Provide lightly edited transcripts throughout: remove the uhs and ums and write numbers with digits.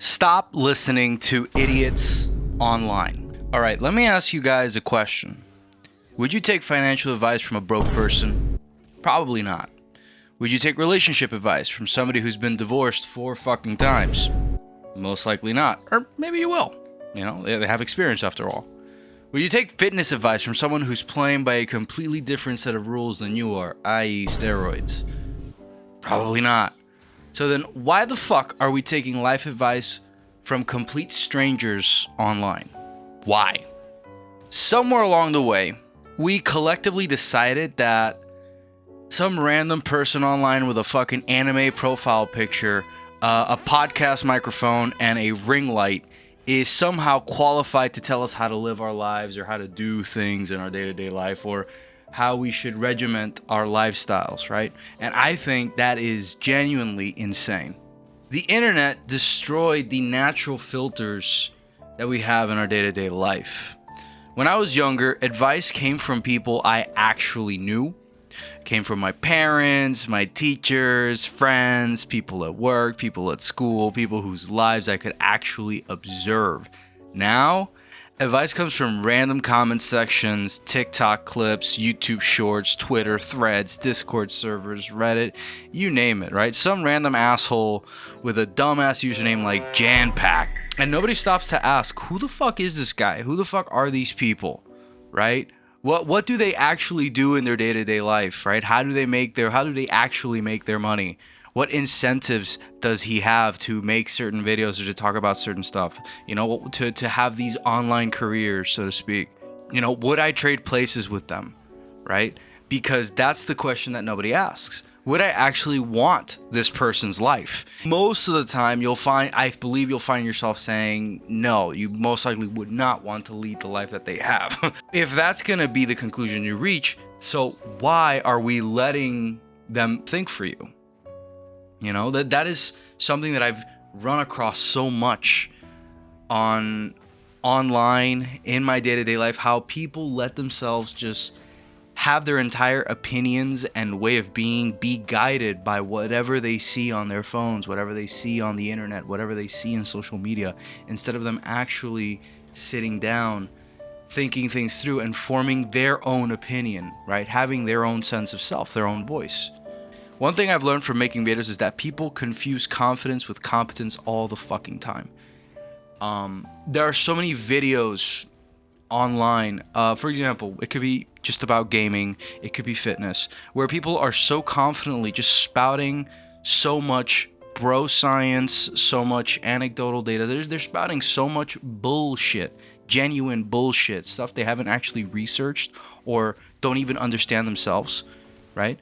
Stop listening to idiots online. All right, let me ask you guys a question. Would you take financial advice from a broke person? Probably not. Would you take relationship advice from somebody who's been divorced 4 fucking times? Most likely not. Or maybe you will. You know, they have experience after all. Would you take fitness advice from someone who's playing by a completely different set of rules than you are, i.e. steroids? Probably not. So then why the fuck are we taking life advice from complete strangers online? Why? Somewhere along the way, we collectively decided that some random person online with a fucking anime profile picture, a podcast microphone, and a ring light is somehow qualified to tell us how to live our lives or how to do things in our day-to-day life or how we should regiment our lifestyles, right? And I think that is genuinely insane. The internet destroyed the natural filters that we have in our day-to-day life. When I was younger, advice came from people I actually knew. It came from my parents, my teachers, friends, people at work, people at school, people whose lives I could actually observe. Now, advice comes from random comment sections, TikTok clips, YouTube shorts, Twitter threads, Discord servers, Reddit, you name it, right? Some random asshole with a dumbass username like Janpack. And nobody stops to ask, who the fuck is this guy? Who the fuck are these people, right? What do they actually do in their day-to-day life, right? How do they actually make their money? What incentives does he have to make certain videos or to talk about certain stuff? You know, to have these online careers, so to speak. You know, would I trade places with them, right? Because that's the question that nobody asks. Would I actually want this person's life? Most of the time, I believe you'll find yourself saying, no, you most likely would not want to lead the life that they have. If that's going to be the conclusion you reach, so why are we letting them think for you? You know, that is something that I've run across so much online in my day-to-day life, how people let themselves just have their entire opinions and way of being be guided by whatever they see on their phones, whatever they see on the internet, whatever they see in social media, instead of them actually sitting down, thinking things through and forming their own opinion, right? Having their own sense of self, their own voice. One thing I've learned from making videos is that people confuse confidence with competence all the fucking time. There are so many videos online. For example, it could be just about gaming. It could be fitness, where people are so confidently just spouting so much bro science, so much anecdotal data. They're spouting so much bullshit, genuine bullshit, stuff they haven't actually researched or don't even understand themselves, right?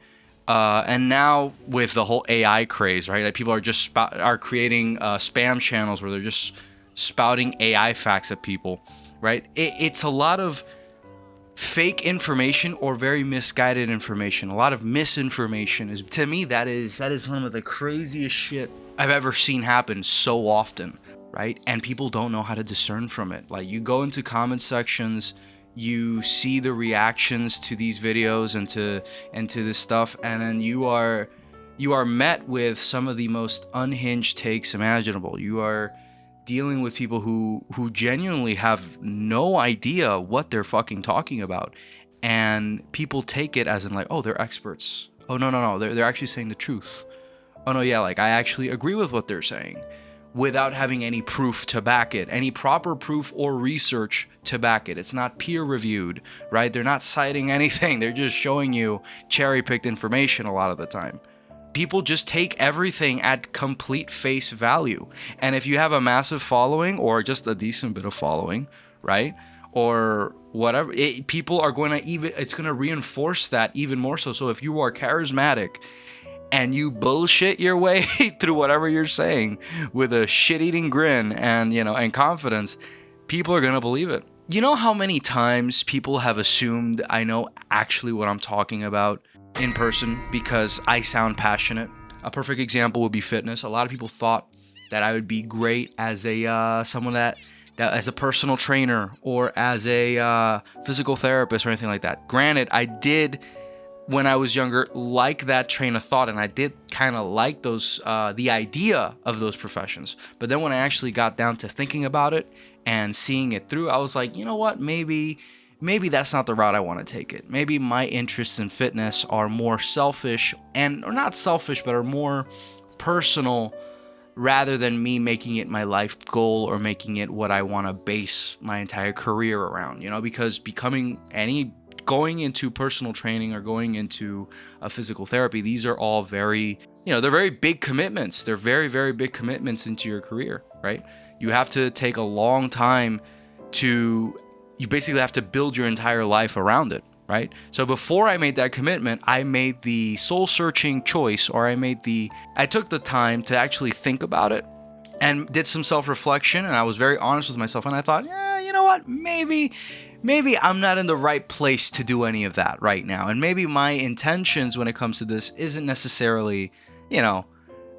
And now with the whole AI craze, right? Like people are just are creating spam channels where they're just spouting AI facts at people, right? It's a lot of fake information or very misguided information. A lot of misinformation is, to me, that is one of the craziest shit I've ever seen happen so often, right? And people don't know how to discern from it. Like you go into comment sections, you see the reactions to these videos and to this stuff, and then you are met with some of the most unhinged takes imaginable. You are dealing with people who genuinely have no idea what they're fucking talking about, and people take it as in like, oh, they're experts. Oh no, they're actually saying the truth. Oh no, yeah, like I actually agree with what they're saying, without having any proof to back it, any proper proof or research to back it. It's not peer reviewed, right? They're not citing anything. They're just showing you cherry-picked information a lot of the time. People just take everything at complete face value. And if you have a massive following or just a decent bit of following, right? Or whatever, people are going to it's going to reinforce that even more so. So if you are charismatic and you bullshit your way through whatever you're saying with a shit-eating grin and, you know, and confidence, people are going to believe it. You know how many times people have assumed I know actually what I'm talking about in person because I sound passionate? A perfect example would be fitness. A lot of people thought that I would be great as a someone that as a personal trainer or as a physical therapist or anything like that. Granted, I did when I was younger like that train of thought, and I did kind of like those the idea of those professions. But then when I actually got down to thinking about it and seeing it through, I was like, you know what, maybe that's not the route I want to take it. Maybe my interests in fitness are more selfish, or not selfish, but are more personal, rather than me making it my life goal or making it what I want to base my entire career around, because going into personal training or going into a physical therapy, these are all very, they're very big commitments. They're very, very big commitments into your career, right? You have to take a long time you basically have to build your entire life around it, right? So before I made that commitment, I made the soul-searching choice, or I took the time to actually think about it and did some self-reflection, and I was very honest with myself, and I thought, yeah, you know what, maybe I'm not in the right place to do any of that right now, and maybe my intentions when it comes to this isn't necessarily,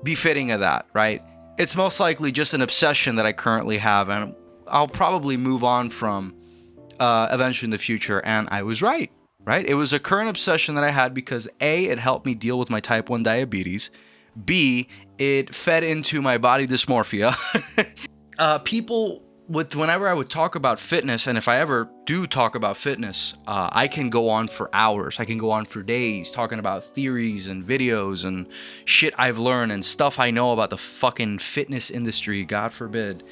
befitting of that, right? It's most likely just an obsession that I currently have, and I'll probably move on from eventually in the future. And I was right? It was a current obsession that I had because A, it helped me deal with my type 1 diabetes. B, it fed into my body dysmorphia. Whenever I would talk about fitness, and if I ever do talk about fitness, I can go on for hours. I can go on for days talking about theories and videos and shit I've learned and stuff I know about the fucking fitness industry, God forbid.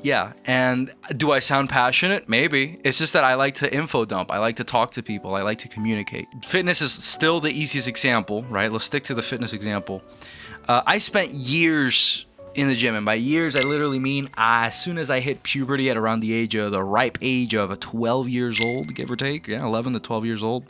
Yeah. And do I sound passionate? Maybe. It's just that I like to info dump. I like to talk to people. I like to communicate. Fitness is still the easiest example, right? Let's stick to the fitness example. I spent years in the gym, and by years I literally mean as soon as I hit puberty at around the ripe age of 12 years old, give or take, 11 to 12 years old,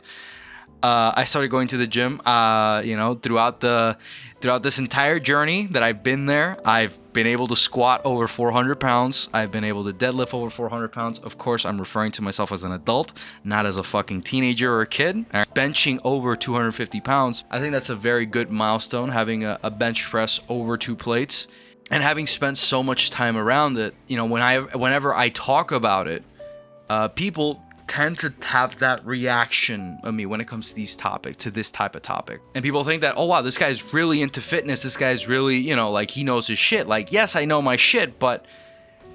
I started going to the gym. Throughout this entire journey that I've been there, I've been able to squat over 400 pounds. I've been able to deadlift over 400 pounds. Of course, I'm referring to myself as an adult, not as a fucking teenager or a kid. Benching over 250 pounds. I think that's a very good milestone, having a bench press over 2 plates. And having spent so much time around it, whenever I talk about it, people tend to have that reaction of me when it comes to this type of topic. And people think that, oh wow, this guy's really into fitness. This guy's really, he knows his shit. Like, yes, I know my shit, but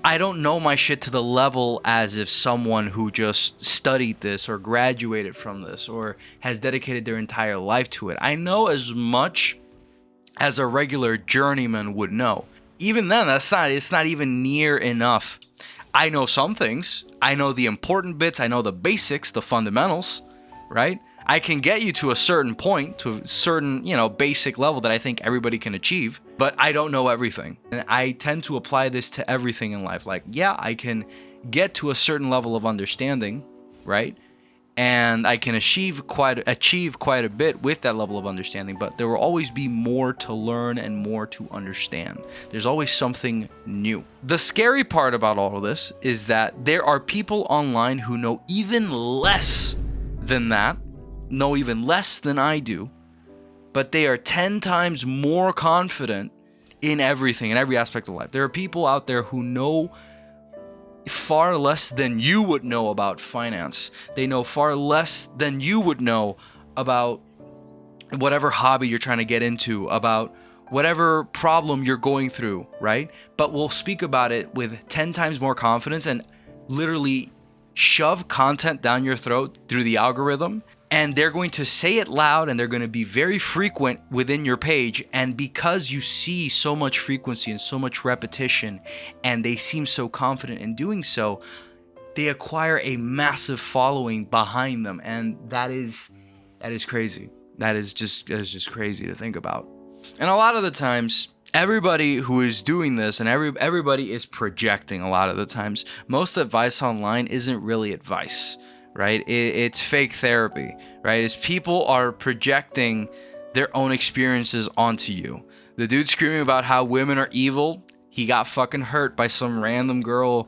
I don't know my shit to the level as if someone who just studied this or graduated from this or has dedicated their entire life to it. I know as much as a regular journeyman would know. Even then, it's not even near enough. I know some things. I know the important bits. I know the basics, the fundamentals, right? I can get you to a certain point, to a certain, basic level that I think everybody can achieve, but I don't know everything. And I tend to apply this to everything in life. Like, yeah, I can get to a certain level of understanding, right? And I can achieve quite a bit with that level of understanding, but there will always be more to learn and more to understand. There's always something new. The scary part about all of this is that there are people online who know even less than that, know even less than I do, but they are 10 times more confident in everything, in every aspect of life. There are people out there who know far less than you would know about finance. They know far less than you would know about whatever hobby you're trying to get into, about whatever problem you're going through, right? But we'll speak about it with 10 times more confidence and literally shove content down your throat through the algorithm. And they're going to say it loud, and they're going to be very frequent within your page. And because you see so much frequency and so much repetition, and they seem so confident in doing so, they acquire a massive following behind them. And that is crazy. That is just crazy to think about. And a lot of the times, everybody who is doing this, and everybody is projecting a lot of the times. Most advice online isn't really advice, right? It's fake therapy, right? It's people are projecting their own experiences onto you. The dude screaming about how women are evil, he got fucking hurt by some random girl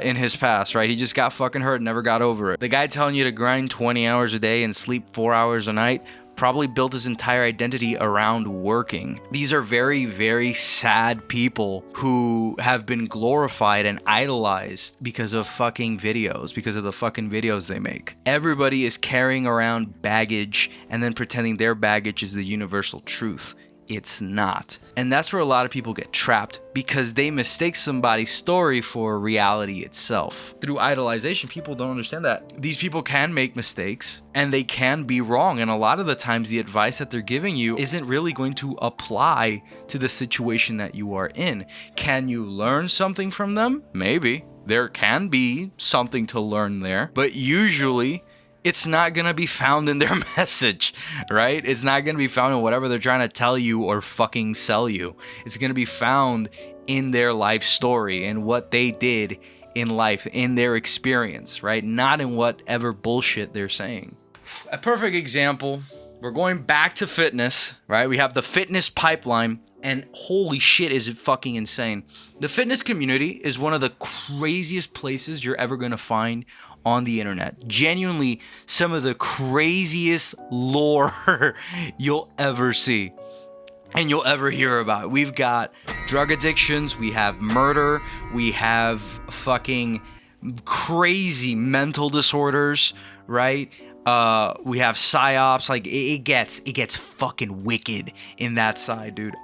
in his past, right? He just got fucking hurt and never got over it. The guy telling you to grind 20 hours a day and sleep 4 hours a night, probably built his entire identity around working. These are very, very sad people who have been glorified and idolized because of fucking videos, because of the fucking videos they make. Everybody is carrying around baggage and then pretending their baggage is the universal truth. It's not. And that's where a lot of people get trapped, because they mistake somebody's story for reality itself. Through idolization, people don't understand that these people can make mistakes and they can be wrong. And a lot of the times the advice that they're giving you isn't really going to apply to the situation that you are in. Can you learn something from them? Maybe. There can be something to learn there, but usually it's not going to be found in their message, right? It's not going to be found in whatever they're trying to tell you or fucking sell you. It's going to be found in their life story and what they did in life, in their experience, right? Not in whatever bullshit they're saying. A perfect example, we're going back to fitness, right? We have the fitness pipeline, and holy shit, is it fucking insane. The fitness community is one of the craziest places you're ever going to find on the internet. Genuinely some of the craziest lore you'll ever see and you'll ever hear about. We've got drug addictions, we have murder, we have fucking crazy mental disorders, right? We have psyops. Like it gets fucking wicked in that side, dude.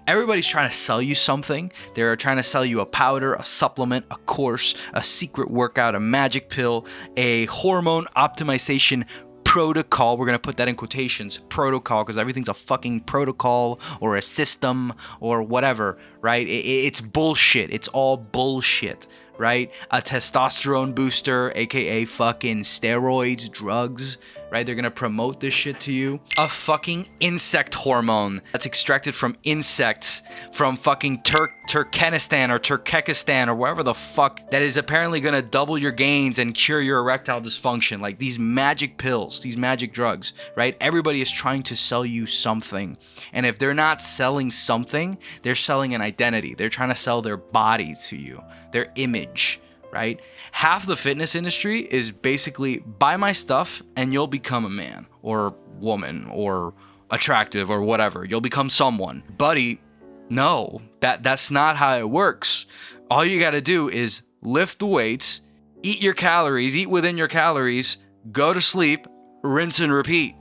Everybody's trying to sell you something. They're trying to sell you a powder, a supplement, a course, a secret workout, a magic pill, a hormone optimization protocol. We're gonna put that in quotations, protocol, because everything's a fucking protocol or a system or whatever, right? It's bullshit. It's all bullshit, right? A testosterone booster, aka fucking steroids, drugs, right? They're gonna promote this shit to you. A fucking insect hormone that's extracted from insects from fucking Turkmenistan or Turkekistan or wherever the fuck, that is apparently gonna double your gains and cure your erectile dysfunction. Like these magic pills, these magic drugs, right? Everybody is trying to sell you something. And if they're not selling something, they're selling an identity. They're trying to sell their body to you, their image, right? Half the fitness industry is basically buy my stuff and you'll become a man or woman or attractive or whatever. You'll become someone. Buddy, no, that's not how it works. All you got to do is lift the weights, eat your calories, eat within your calories, go to sleep, rinse and repeat.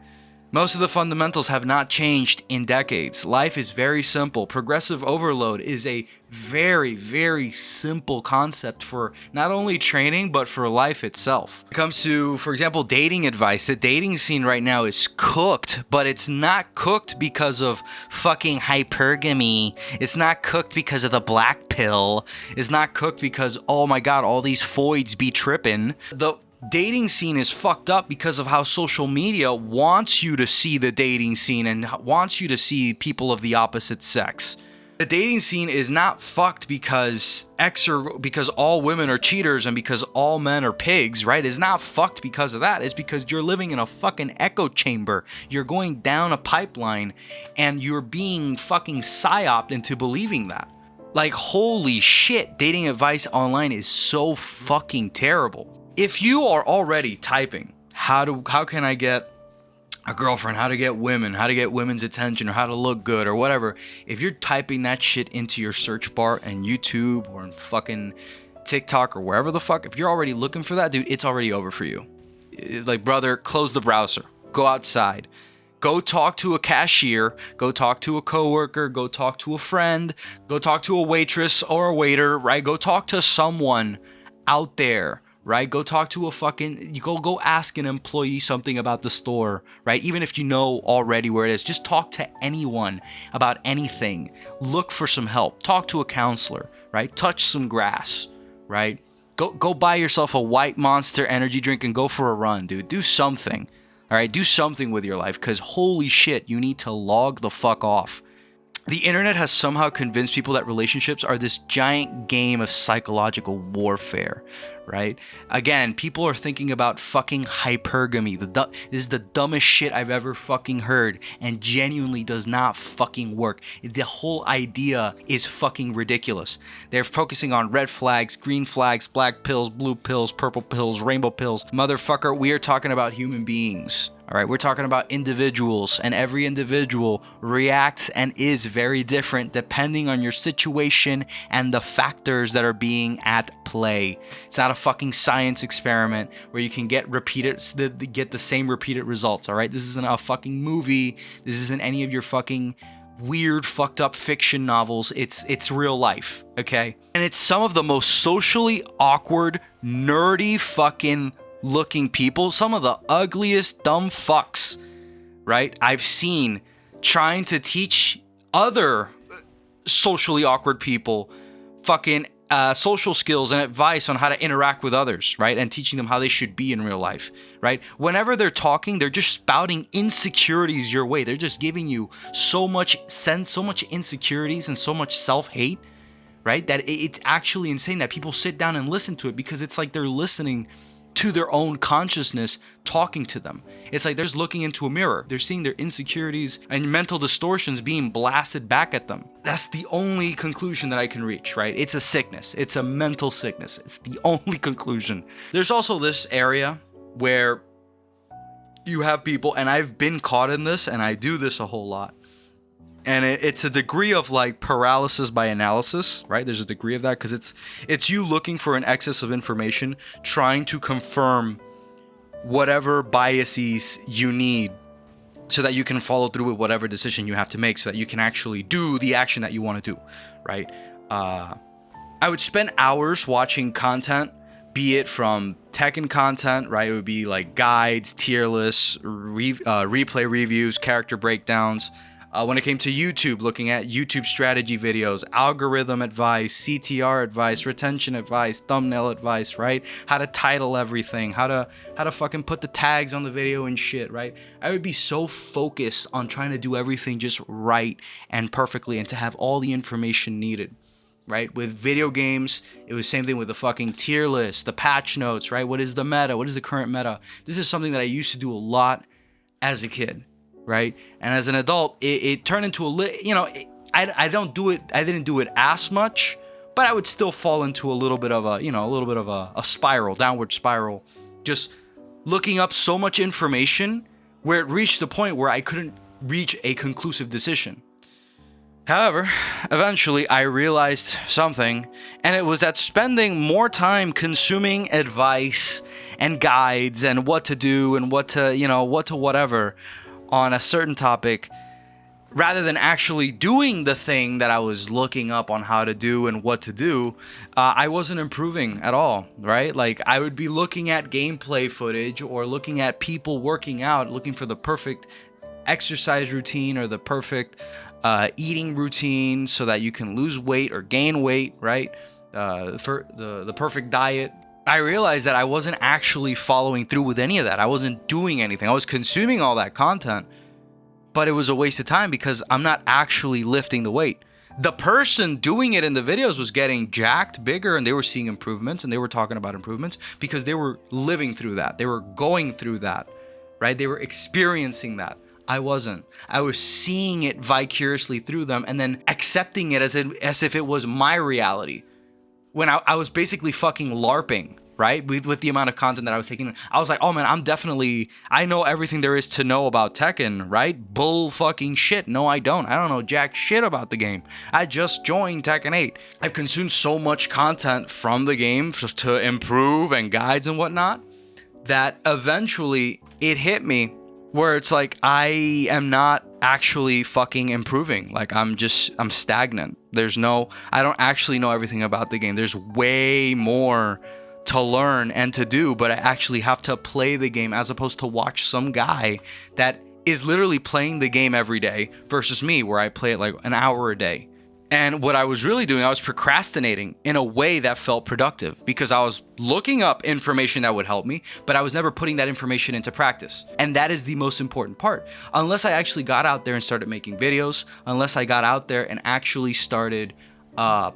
Most of the fundamentals have not changed in decades. Life is very simple. Progressive overload is a very, very simple concept for not only training, but for life itself. When it comes to, for example, dating advice, the dating scene right now is cooked, but it's not cooked because of fucking hypergamy. It's not cooked because of the black pill. It's not cooked because, oh my God, all these foids be tripping. The dating scene is fucked up because of how social media wants you to see the dating scene and wants you to see people of the opposite sex. The dating scene is not fucked because because all women are cheaters and because all men are pigs, right? It's not fucked because of that. It's because you're living in a fucking echo chamber. You're going down a pipeline and you're being fucking psyoped into believing that. Like, holy shit, dating advice online is so fucking terrible. If you are already typing, how can I get a girlfriend, how to get women, how to get women's attention, or how to look good, or whatever, if you're typing that shit into your search bar and YouTube or in fucking TikTok or wherever the fuck, if you're already looking for that, dude, it's already over for you. Like, brother, close the browser, go outside, go talk to a cashier, go talk to a coworker, go talk to a friend, go talk to a waitress or a waiter, right? Go talk to someone out there, right? Go talk to a fucking, you go ask an employee something about the store, right? Even if you know already where it is, just talk to anyone about anything. Look for some help. Talk to a counselor, right? Touch some grass, right? Go buy yourself a White Monster energy drink and go for a run, dude. Do something, all right? Do something with your life, because holy shit, you need to log the fuck off. The internet has somehow convinced people that relationships are this giant game of psychological warfare, right? Again, people are thinking about fucking hypergamy. This is the dumbest shit I've ever fucking heard, and genuinely does not fucking work. The whole idea is fucking ridiculous. They're focusing on red flags, green flags, black pills, blue pills, purple pills, rainbow pills. Motherfucker, we are talking about human beings. All right, we're talking about individuals, and every individual reacts and is very different depending on your situation and the factors that are being at play. It's not a fucking science experiment where you can get the same repeated results. All right, this isn't a fucking movie. This isn't any of your fucking weird, fucked up fiction novels. It's real life, okay? And it's some of the most socially awkward, nerdy fucking looking people, some of the ugliest dumb fucks, right, I've seen trying to teach other socially awkward people fucking social skills and advice on how to interact with others, right, and teaching them how they should be in real life, right? Whenever they're talking, they're just spouting insecurities your way. They're just giving you so much insecurities and so much self-hate, right, that it's actually insane that people sit down and listen to it, because it's like they're listening to their own consciousness talking to them. It's like they're just looking into a mirror. They're seeing their insecurities and mental distortions being blasted back at them. That's the only conclusion that I can reach, right? It's a sickness. It's a mental sickness. It's the only conclusion. There's also this area where you have people, and I've been caught in this, and I do this a whole lot. And it's a degree of like paralysis by analysis, right? There's a degree of that because it's you looking for an excess of information, trying to confirm whatever biases you need so that you can follow through with whatever decision you have to make, so that you can actually do the action that you want to do, right? I would spend hours watching content, be it from Tekken content, right? It would be like guides, tier lists, replay reviews, character breakdowns. When it came to YouTube, looking at YouTube strategy videos, algorithm advice, CTR advice, retention advice, thumbnail advice, right? How to title everything, how to fucking put the tags on the video and shit, right? I would be so focused on trying to do everything just right and perfectly and to have all the information needed, right? With video games, it was the same thing with the fucking tier list, the patch notes, right? What is the meta? What is the current meta? This is something that I used to do a lot as a kid. Right, and as an adult, it turned into I didn't do it as much, but I would still fall into a little bit of a spiral, downward spiral, just looking up so much information where it reached the point where I couldn't reach a conclusive decision. However, eventually I realized something, and it was that spending more time consuming advice and guides and what to do and what to whatever on a certain topic, rather than actually doing the thing that I was looking up on how to do and what to do, I wasn't improving at all, right? Like, I would be looking at gameplay footage or looking at people working out, looking for the perfect exercise routine or the perfect eating routine so that you can lose weight or gain weight, right? For the perfect diet. I realized that I wasn't actually following through with any of that. I wasn't doing anything. I was consuming all that content, but it was a waste of time because I'm not actually lifting the weight. The person doing it in the videos was getting jacked, bigger, and they were seeing improvements, and they were talking about improvements because they were living through that. They were going through that, right? They were experiencing that. I wasn't. I was seeing it vicariously through them and then accepting it as if it was my reality. When I was basically fucking LARPing, right? With the amount of content that I was taking. I was like, oh man, I know everything there is to know about Tekken, right? Bull fucking shit. No, I don't. I don't know jack shit about the game. I just joined Tekken 8. I've consumed so much content from the game to improve and guides and whatnot that eventually it hit me where it's like I am not actually fucking improving. Like I'm stagnant. I don't actually know everything about the game. There's way more to learn and to do, but I actually have to play the game as opposed to watch some guy that is literally playing the game every day versus me where I play it like an hour a day. And what I was really doing, I was procrastinating in a way that felt productive because I was looking up information that would help me, but I was never putting that information into practice. And that is the most important part. Unless I actually got out there and started making videos, unless I got out there and actually started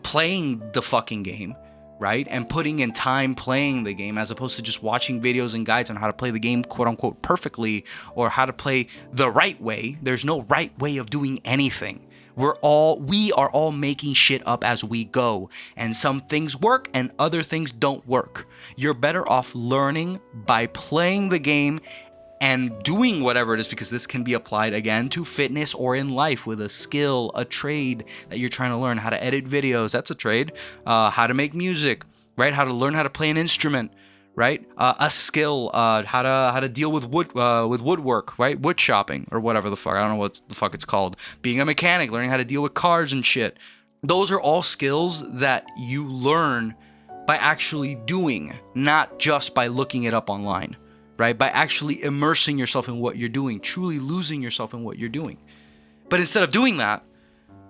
playing the fucking game, right? And putting in time playing the game as opposed to just watching videos and guides on how to play the game, quote unquote, perfectly, or how to play the right way. There's no right way of doing anything. We are all making shit up as we go, and some things work and other things don't work. You're better off learning by playing the game and doing whatever it is, because this can be applied again to fitness or in life with a skill, a trade that you're trying to learn. How to edit videos, that's a trade. How to make music, right? How to learn how to play an instrument, right? A skill, how to deal with woodwork, right? Wood shopping or whatever the fuck. I don't know what the fuck it's called. Being a mechanic, learning how to deal with cars and shit. Those are all skills that you learn by actually doing, not just by looking it up online, right? By actually immersing yourself in what you're doing, truly losing yourself in what you're doing. But instead of doing that,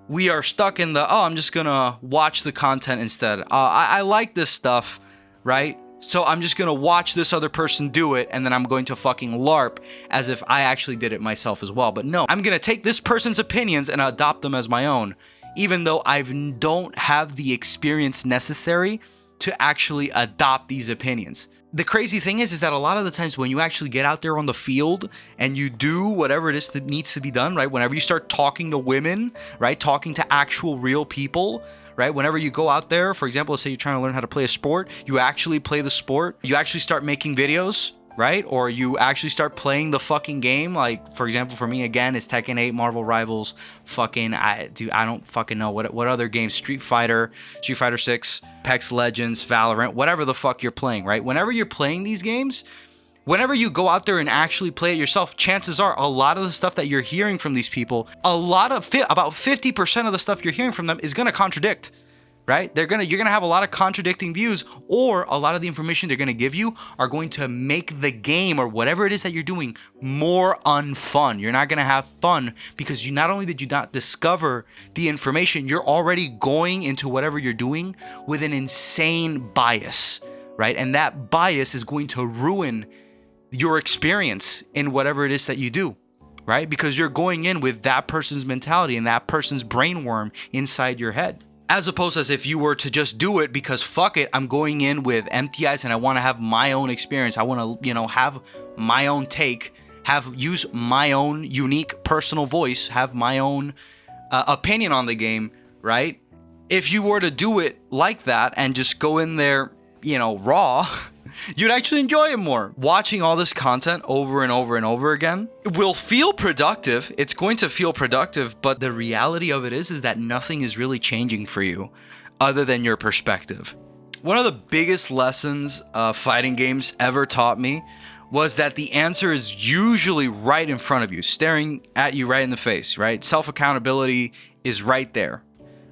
we are stuck in the, I'm just gonna watch the content instead. I like this stuff, right? So I'm just gonna watch this other person do it, and then I'm going to fucking LARP as if I actually did it myself as well. But no, I'm gonna take this person's opinions and adopt them as my own, even though I don't have the experience necessary to actually adopt these opinions. The crazy thing is that a lot of the times when you actually get out there on the field and you do whatever it is that needs to be done, right? Whenever you start talking to women, right? Talking to actual real people, right? Whenever you go out there, for example, let's say you're trying to learn how to play a sport, you actually play the sport, you actually start making videos, right? Or you actually start playing the fucking game. Like, for example, for me, again, it's Tekken 8, Marvel Rivals, I don't fucking know what other games, Street Fighter 6, Apex Legends, Valorant, whatever the fuck you're playing, right? Whenever you're playing these games, whenever you go out there and actually play it yourself, chances are a lot of the stuff that you're hearing from these people, about 50% of the stuff you're hearing from them is going to contradict, right? You're going to have a lot of contradicting views, or a lot of the information they're going to give you are going to make the game or whatever it is that you're doing more unfun. You're not going to have fun because you not only did you not discover the information, you're already going into whatever you're doing with an insane bias, right? And that bias is going to ruin your experience in whatever it is that you do, right? Because you're going in with that person's mentality and that person's brainworm inside your head. As opposed as if you were to just do it because fuck it, I'm going in with empty eyes and I want to have my own experience. I want to, have my own take, use my own unique personal voice, have my own opinion on the game, right? If you were to do it like that and just go in there, raw, you'd actually enjoy it more. Watching all this content over and over and over again will feel productive. It's going to feel productive, but the reality of it is that nothing is really changing for you other than your perspective. One of the biggest lessons fighting games ever taught me was that the answer is usually right in front of you, staring at you right in the face, right? Self-accountability is right there,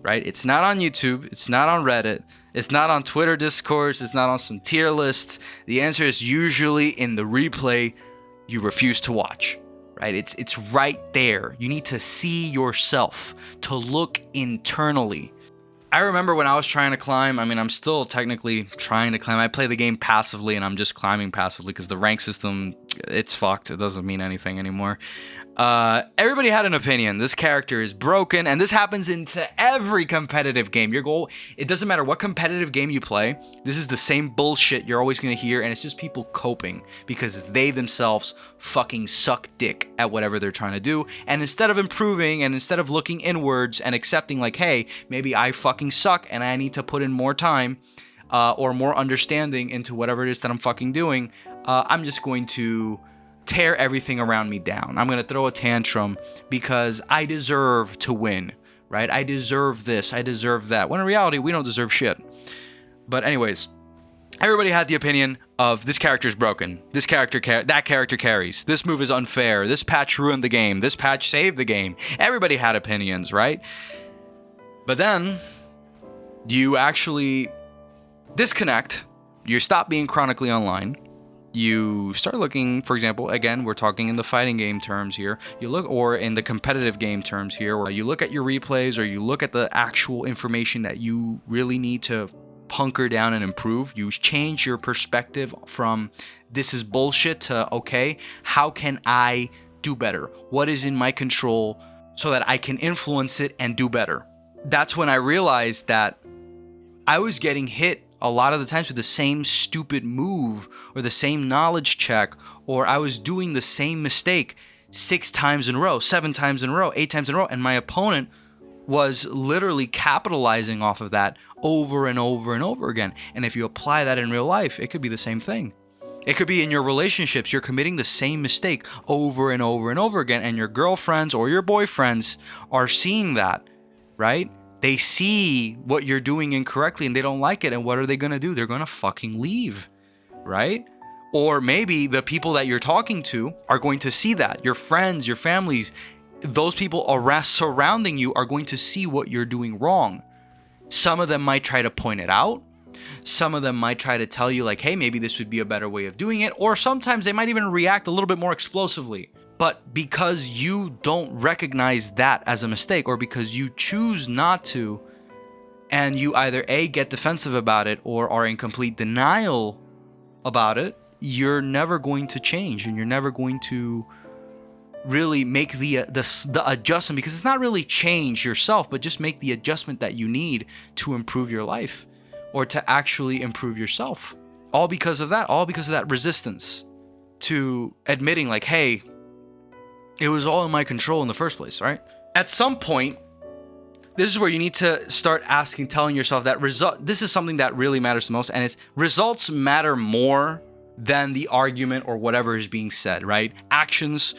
right? It's not on YouTube. It's not on Reddit. It's not on Twitter discourse. It's not on some tier lists. The answer is usually in the replay you refuse to watch, right? It's right there. You need to see yourself, to look internally. I remember when I was trying to climb, I'm still technically trying to climb. I play the game passively and I'm just climbing passively because the rank system, it's fucked. It doesn't mean anything anymore. Everybody had an opinion. This character is broken, and this happens into every competitive game. It doesn't matter what competitive game you play, this is the same bullshit you're always going to hear, and it's just people coping because they themselves fucking suck dick at whatever they're trying to do. And instead of improving and instead of looking inwards and accepting like, hey, maybe I fucking suck and I need to put in more time or more understanding into whatever it is that I'm fucking doing, I'm just going to tear everything around me down. I'm going to throw a tantrum because I deserve to win, right? I deserve this. I deserve that. When in reality, we don't deserve shit. But anyways, everybody had the opinion of this character is broken. That character carries. This move is unfair. This patch ruined the game. This patch saved the game. Everybody had opinions, right? But then you actually disconnect. You stop being chronically online. You start looking, for example, again, we're talking in the fighting game terms here. Or in the competitive game terms here, or you look at your replays, or you look at the actual information that you really need to hunker down and improve. You change your perspective from this is bullshit to, okay, how can I do better? What is in my control so that I can influence it and do better? That's when I realized that I was getting hit a lot of the times with the same stupid move or the same knowledge check, or I was doing the same mistake 6 times in a row, 7 times in a row, 8 times in a row, and my opponent was literally capitalizing off of that over and over and over again. And if you apply that in real life, it could be the same thing. It could be in your relationships. You're committing the same mistake over and over and over again, and your girlfriends or your boyfriends are seeing that, right? They see what you're doing incorrectly and they don't like it. And what are they going to do? They're going to fucking leave, right? Or maybe the people that you're talking to are going to see that. Your friends, your families, those people surrounding you are going to see what you're doing wrong. Some of them might try to point it out. Some of them might try to tell you like, hey, maybe this would be a better way of doing it. Or sometimes they might even react a little bit more explosively. But because you don't recognize that as a mistake, or because you choose not to, and you either A, get defensive about it or are in complete denial about it, you're never going to change and you're never going to really make the adjustment, because it's not really change yourself, but just make the adjustment that you need to improve your life or to actually improve yourself. All because of that resistance to admitting like, hey, it was all in my control in the first place, right? At some point, this is where you need to start telling yourself that this is something that really matters the most, and it's results matter more than the argument or whatever is being said, right? Actions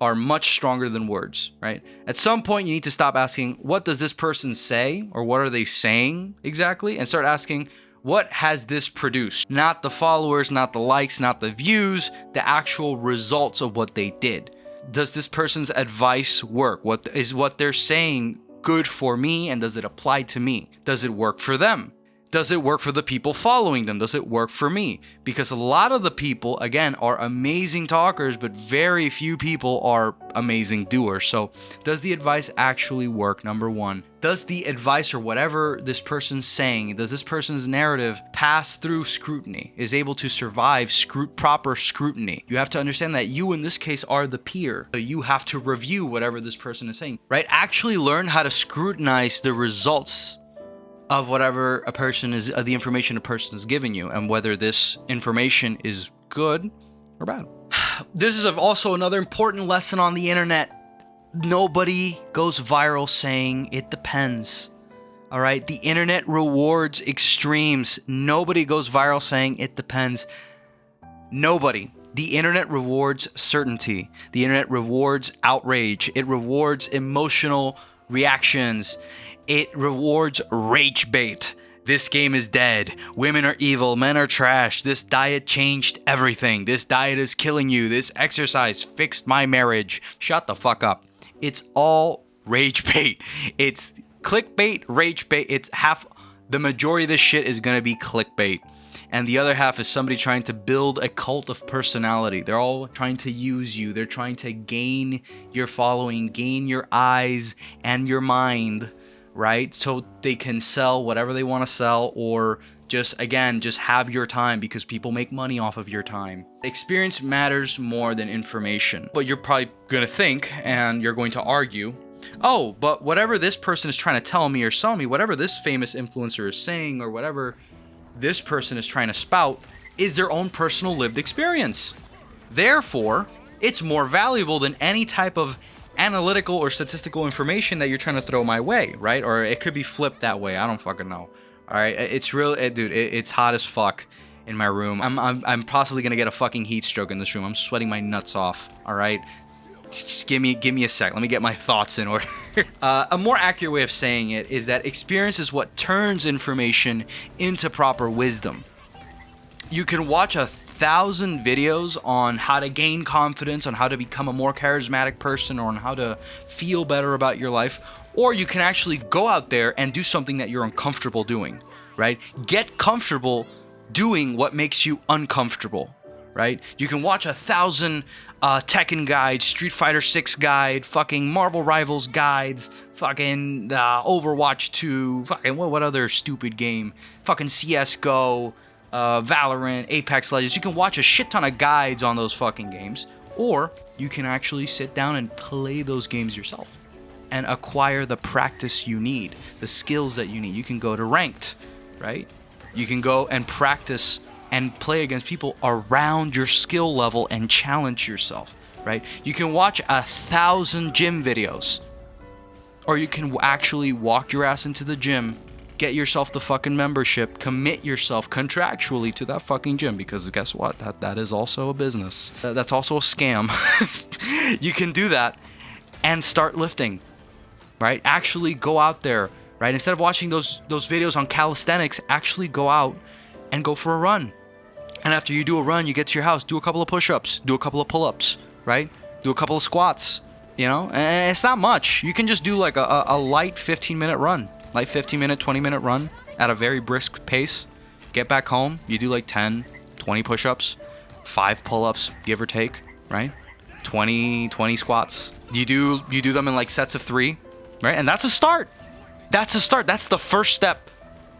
are much stronger than words, right? At some point, you need to stop asking, what does this person say? Or what are they saying exactly? And start asking, what has this produced? Not the followers, not the likes, not the views, the actual results of what they did. Does this person's advice work? What is what they're saying good for me? And does it apply to me? Does it work for them? Does it work for the people following them? Does it work for me? Because a lot of the people, again, are amazing talkers, but very few people are amazing doers. So does the advice actually work? Number one. Does the advice or whatever this person's saying, does this person's narrative pass through scrutiny, is able to survive proper scrutiny? You have to understand that you, in this case, are the peer. So you have to review whatever this person is saying, right? Actually learn how to scrutinize the results of whatever the information a person is giving you, and whether this information is good or bad. This is also another important lesson on the internet. Nobody goes viral saying it depends. All right. The internet rewards extremes. Nobody goes viral saying it depends. Nobody. The internet rewards certainty. The internet rewards outrage. It rewards emotional reactions. It rewards rage bait. This game is dead. Women are evil. Men are trash. This diet changed everything. This diet is killing you. This exercise fixed my marriage. Shut the fuck up. It's all rage bait. It's clickbait, rage bait. The majority of this shit is going to be clickbait. And the other half is somebody trying to build a cult of personality. They're all trying to use you. They're trying to gain your following, gain your eyes and your mind, right? So they can sell whatever they want to sell, or just have your time, because people make money off of your time. Experience matters more than information. But you're probably going to think, and you're going to argue, oh, but whatever this person is trying to tell me or sell me, whatever this famous influencer is saying, or whatever this person is trying to spout, is their own personal lived experience. Therefore, it's more valuable than any type of analytical or statistical information that you're trying to throw my way, right? Or it could be flipped that way. I don't fucking know. All right, it's real, dude. It's hot as fuck in my room. I'm possibly gonna get a fucking heat stroke in this room. I'm sweating my nuts off. All right, just give me a sec. Let me get my thoughts in order. A more accurate way of saying it is that experience is what turns information into proper wisdom. You can watch 1,000 videos on how to gain confidence, on how to become a more charismatic person, or on how to feel better about your life. Or you can actually go out there and do something that you're uncomfortable doing, right? Get comfortable doing what makes you uncomfortable, right? You can watch 1,000 Tekken guides, Street Fighter 6 guide, fucking Marvel Rivals guides, fucking Overwatch 2, fucking what other stupid game? Fucking CSGO, Valorant, Apex Legends. You can watch a shit ton of guides on those fucking games, or you can actually sit down and play those games yourself and acquire the practice you need, the skills that you need. You can go to ranked, right? You can go and practice and play against people around your skill level and challenge yourself, right? You can watch 1,000 gym videos, or you can actually walk your ass into the gym get yourself the fucking membership, commit yourself contractually to that fucking gym, because guess what? That is also a business. That's also a scam. You can do that and start lifting, right? Actually go out there, right? Instead of watching those videos on calisthenics, actually go out and go for a run. And after you do a run, you get to your house, do a couple of push-ups, do a couple of pull-ups, right? Do a couple of squats, you know? And it's not much. You can just do like a light 15-minute run, light 15-minute, 20-minute run at a very brisk pace. Get back home, you do like 10, 20 push-ups, 5 pull-ups, give or take, right? 20 squats. You do them in like sets of 3, right? And that's a start. That's a start. That's the first step.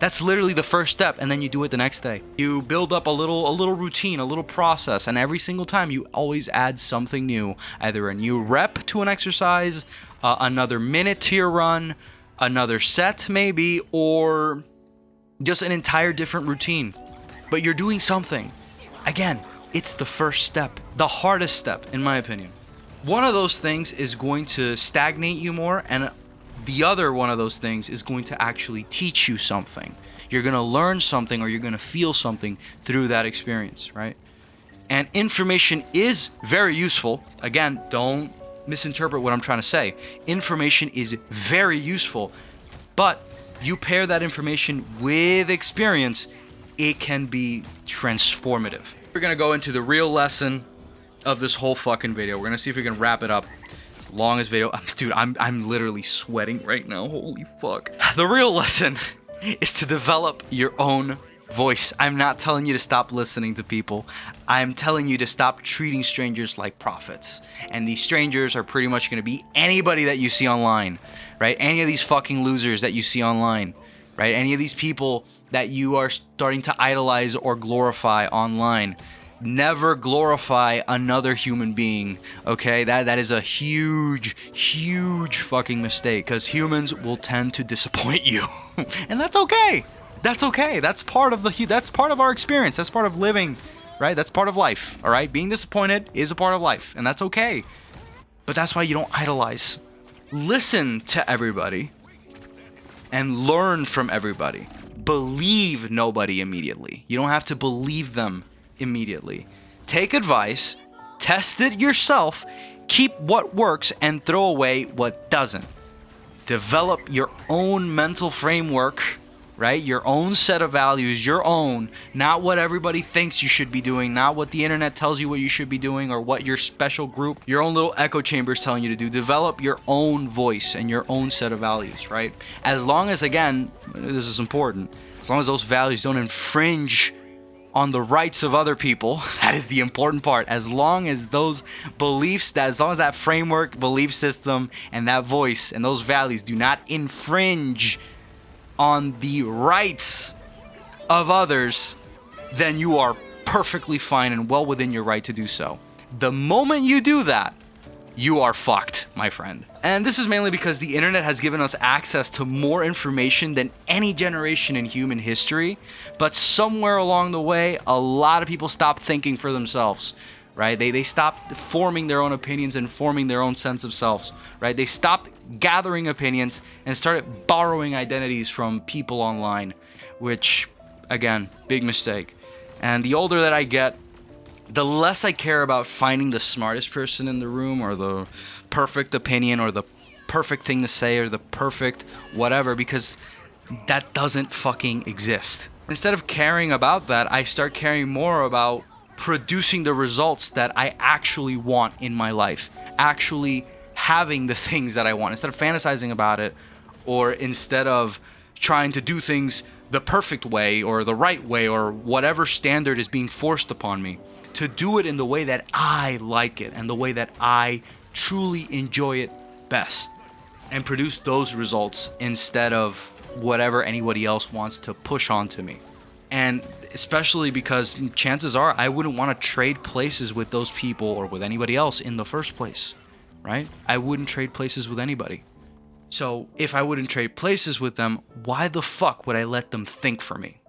That's literally the first step, and then you do it the next day. You build up a little routine, a little process, and every single time you always add something new. Either a new rep to an exercise, another minute to your run, another set maybe, or just an entire different routine. But you're doing something. Again, it's the first step, the hardest step, in my opinion. One of those things is going to stagnate you more, and the other one of those things is going to actually teach you something. You're going to learn something, or you're going to feel something through that experience, right? And information is very useful. Again, don't misinterpret what I'm trying to say. Information is very useful, but you pair that information with experience, it can be transformative. We're going to go into the real lesson of this whole fucking video. We're going to see if we can wrap it up. Longest video. Dude, I'm literally sweating right now. Holy fuck. The real lesson is to develop your own voice. I'm not telling you to stop listening to people. I'm telling you to stop treating strangers like prophets. And these strangers are pretty much going to be anybody that you see online, right? Any of these fucking losers that you see online, right? Any of these people that you are starting to idolize or glorify online. Never glorify another human being, okay? That is a huge fucking mistake, because humans will tend to disappoint you. And that's okay. That's okay. That's part of our experience. That's part of living, right? That's part of life, all right? Being disappointed is a part of life, and that's okay. But that's why you don't idolize. Listen to everybody and learn from everybody. Believe nobody immediately. You don't have to believe them immediately. Take advice, test it yourself, keep what works, and throw away what doesn't. Develop your own mental framework, right? Your own set of values, your own, not what everybody thinks you should be doing, not what the internet tells you what you should be doing, or what your special group, your own little echo chamber is telling you to do. Develop your own voice and your own set of values, right? As long as, again, this is important, as long as those values don't infringe on the rights of other people, that is the important part. As long as those beliefs, as long as that framework, belief system, and that voice and those values do not infringe on the rights of others, then you are perfectly fine and well within your right to do so. The moment you do that, you are fucked, my friend. And this is mainly because the internet has given us access to more information than any generation in human history, but somewhere along the way, a lot of people stopped thinking for themselves, right? They stopped forming their own opinions and forming their own sense of selves, right? They stopped gathering opinions and started borrowing identities from people online, which, again, big mistake. And the older that I get, the less I care about finding the smartest person in the room, or the perfect opinion, or the perfect thing to say, or the perfect whatever, because that doesn't fucking exist. Instead of caring about that, I start caring more about producing the results that I actually want in my life, actually having the things that I want, instead of fantasizing about it, or instead of trying to do things the perfect way or the right way or whatever standard is being forced upon me. To do it in the way that I like it and the way that I truly enjoy it best, and produce those results instead of whatever anybody else wants to push onto me. And especially because chances are I wouldn't want to trade places with those people or with anybody else in the first place, right? I wouldn't trade places with anybody. So if I wouldn't trade places with them, why the fuck would I let them think for me?